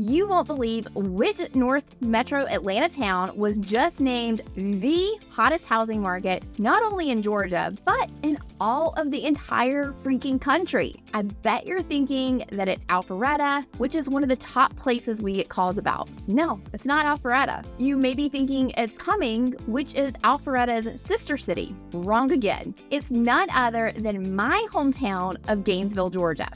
You won't believe which North Metro Atlanta town was just named the hottest housing market, not only in Georgia, but in all of the entire freaking country. I bet you're thinking that it's Alpharetta, which is one of the top places we get calls about. No, it's not Alpharetta. You may be thinking it's Cumming, which is Alpharetta's sister city. Wrong again. It's none other than my hometown of Gainesville, Georgia.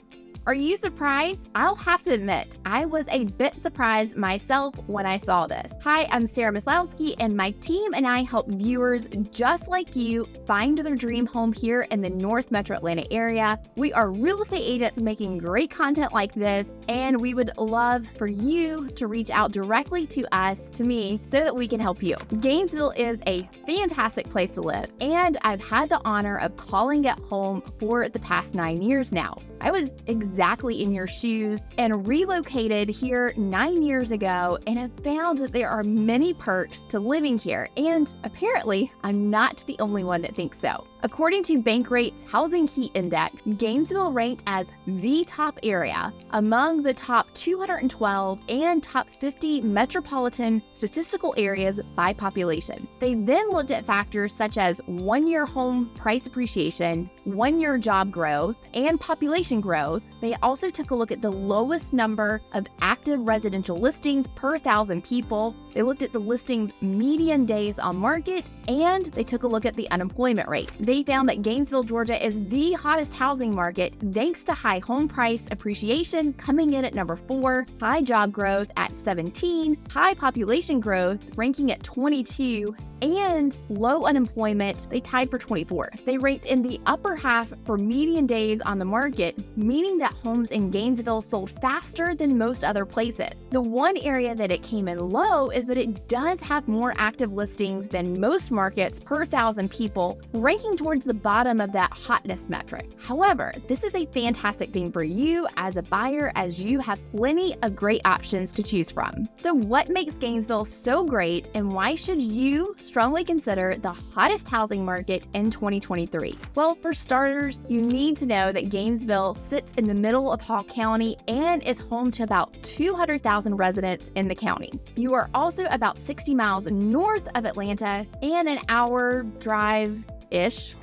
Are you surprised? I'll have to admit, I was a bit surprised myself when I saw this. Hi, I'm Sarah Maslowski, and my team and I help viewers just like you find their dream home here in the North Metro Atlanta area. We are real estate agents making great content like this, and we would love for you to reach out directly to us, to me, so that we can help you. Gainesville is a fantastic place to live, and I've had the honor of calling it home for the past 9 years now. I was exactly in your shoes and relocated here 9 years ago, and have found that there are many perks to living here, and apparently I'm not the only one that thinks so. According to Bankrate's Housing Heat Index, Gainesville ranked as the top area among the top 212 and top 50 metropolitan statistical areas by population. They then looked at factors such as 1-year home price appreciation, 1-year job growth, and population growth. They also took a look at the lowest number of active residential listings per 1,000 people. They looked at the listings' median days on market, and they took a look at the unemployment rate. They found that Gainesville, Georgia is the hottest housing market thanks to high home price appreciation coming in at number 4, high job growth at 17, high population growth ranking at 22, and low unemployment, they tied for 24. They ranked in the upper half for median days on the market, meaning that homes in Gainesville sold faster than most other places. The one area that it came in low is that it does have more active listings than most markets per 1,000 people, ranking towards the bottom of that hotness metric. However, this is a fantastic thing for you as a buyer, as you have plenty of great options to choose from. So what makes Gainesville so great, and why should you strongly consider the hottest housing market in 2023? Well, for starters, you need to know that Gainesville sits in the middle of Hall County and is home to about 200,000 residents in the county. You are also about 60 miles north of Atlanta and an hour drive-ish,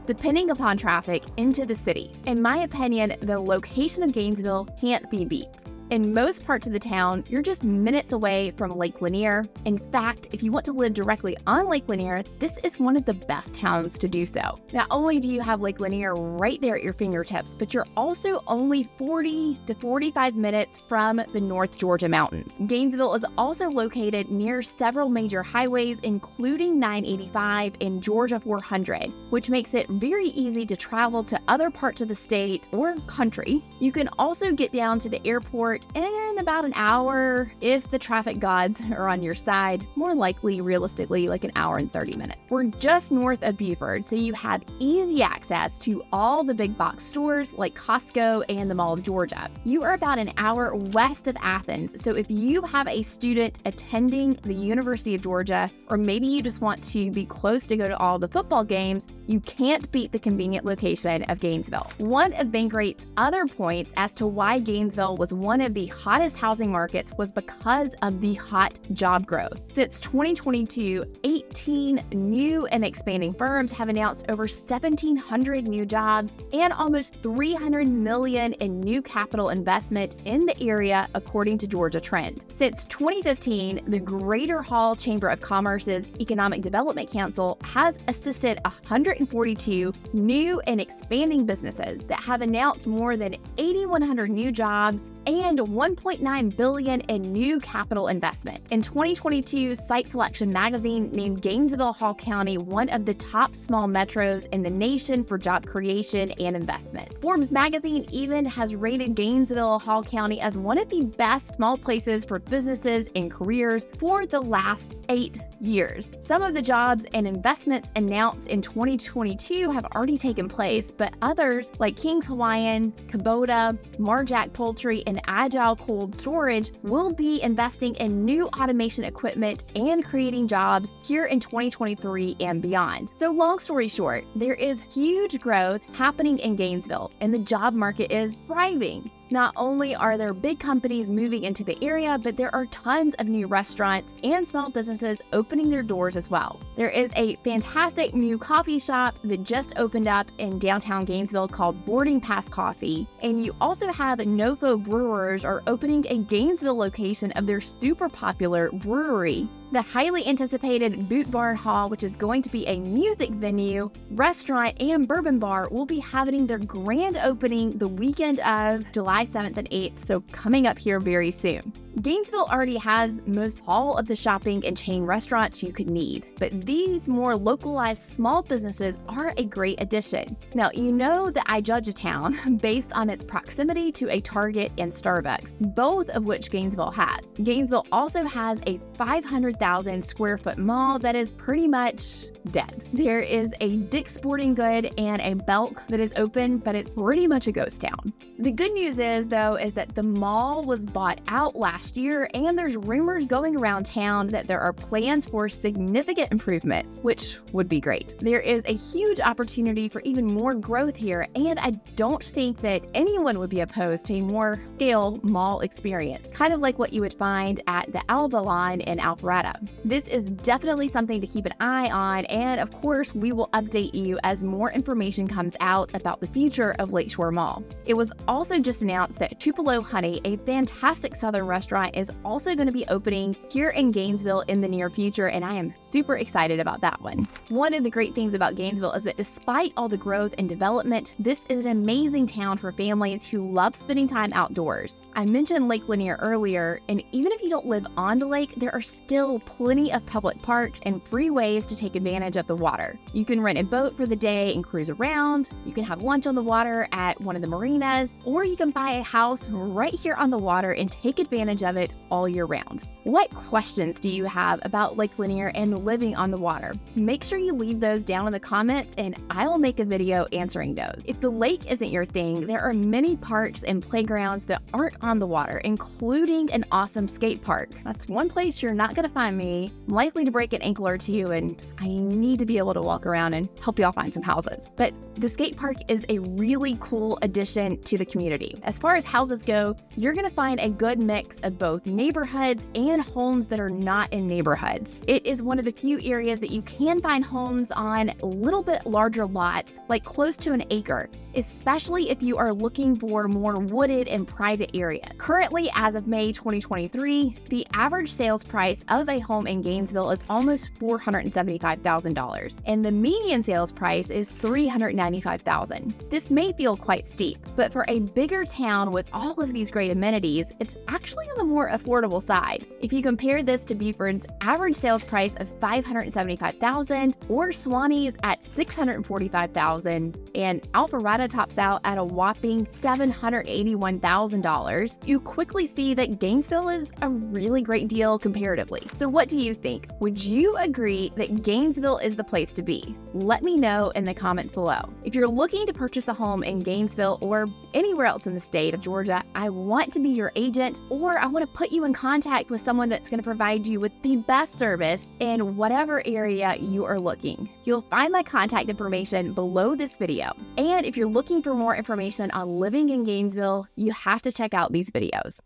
depending upon traffic, into the city. In my opinion, the location of Gainesville can't be beat. In most parts of the town, you're just minutes away from Lake Lanier. In fact, if you want to live directly on Lake Lanier, this is one of the best towns to do so. Not only do you have Lake Lanier right there at your fingertips, but you're also only 40 to 45 minutes from the North Georgia mountains. Gainesville is also located near several major highways, including 985 and Georgia 400, which makes it very easy to travel to other parts of the state or country. You can also get down to the airport in about an hour if the traffic gods are on your side, more likely realistically like an hour and 30 minutes. We're just north of Beaufort, so you have easy access to all the big box stores like Costco and the Mall of Georgia. You are about an hour west of Athens, so if you have a student attending the University of Georgia, or maybe you just want to be close to go to all the football games, you can't beat the convenient location of Gainesville. One of Bankrate's other points as to why Gainesville was one of the hottest housing markets was because of the hot job growth. Since 2022, 18 new and expanding firms have announced over 1,700 new jobs and almost $300 million in new capital investment in the area, according to Georgia Trend. Since 2015, the Greater Hall Chamber of Commerce's Economic Development Council has assisted 142 new and expanding businesses that have announced more than 8,100 new jobs and $1.9 billion in new capital investment. In 2022, Site Selection magazine named Gainesville Hall County one of the top small metros in the nation for job creation and investment. Forbes magazine even has rated Gainesville Hall County as one of the best small places for businesses and careers for the last 8 years. Some of the jobs and investments announced in 2022 have already taken place, but others like King's Hawaiian, Kubota, Marjack Poultry, and Agile Cold Storage will be investing in new automation equipment and creating jobs here in 2023 and beyond. So long story short, there is huge growth happening in Gainesville and the job market is thriving. Not only are there big companies moving into the area, but there are tons of new restaurants and small businesses opening their doors as well. There is a fantastic new coffee shop that just opened up in downtown Gainesville called Boarding Pass Coffee, and you also have Nofo Brewers are opening a Gainesville location of their super popular brewery. The highly anticipated Boot Barn Hall, which is going to be a music venue, restaurant, and bourbon bar, will be having their grand opening the weekend of July 7th and 8th, so coming up here very soon. Gainesville already has most all of the shopping and chain restaurants you could need, but these more localized small businesses are a great addition. Now, you know that I judge a town based on its proximity to a Target and Starbucks, both of which Gainesville has. Gainesville also has a 500,000 square foot mall that is pretty much dead. There is a Dick's Sporting Good and a Belk that is open, but it's pretty much a ghost town. The good news is, though, is that the mall was bought out last year, and there's rumors going around town that there are plans for significant improvements, which would be great. There is a huge opportunity for even more growth here, and I don't think that anyone would be opposed to a more scale mall experience, kind of like what you would find at the Avalon in Alpharetta. This is definitely something to keep an eye on, and of course, we will update you as more information comes out about the future of Lakeshore Mall. It was also just announced that Tupelo Honey, a fantastic southern restaurant, is also going to be opening here in Gainesville in the near future, and I am super excited about that one. One of the great things about Gainesville is that despite all the growth and development, this is an amazing town for families who love spending time outdoors. I mentioned Lake Lanier earlier, and even if you don't live on the lake, there are still plenty of public parks and free ways to take advantage of the water. You can rent a boat for the day and cruise around, you can have lunch on the water at one of the marinas, or you can buy a house right here on the water and take advantage of it all year round. What questions do you have about Lake Lanier and living on the water? Make sure you leave those down in the comments and I will make a video answering those. If the lake isn't your thing, there are many parks and playgrounds that aren't on the water, including an awesome skate park. That's one place you're not going to find me. I'm likely to break an ankle or two, and I need to be able to walk around and help y'all find some houses. But the skate park is a really cool addition to the community. As far as houses go, you're going to find a good mix of both neighborhoods and homes that are not in neighborhoods. It is one of the few areas that you can find homes on a little bit larger lots, like close to an acre, especially if you are looking for more wooded and private area. Currently, as of May 2023, the average sales price of a home in Gainesville is almost $475,000, and the median sales price is $395,000. This may feel quite steep, but for a bigger town with all of these great amenities, it's actually on the more affordable side. If you compare this to Buford's average sales price of $575,000, or Swanee's at $645,000, and Alpharetta tops out at a whopping $781,000, you quickly see that Gainesville is a really great deal comparatively. So what do you think? Would you agree that Gainesville is the place to be? Let me know in the comments below. If you're looking to purchase a home in Gainesville or anywhere else in the state of Georgia, I want to be your agent, or I want to put you in contact with someone that's going to provide you with the best service in whatever area you are looking. You'll find my contact information below this video. And if you're looking for more information on living in Gainesville, you have to check out these videos.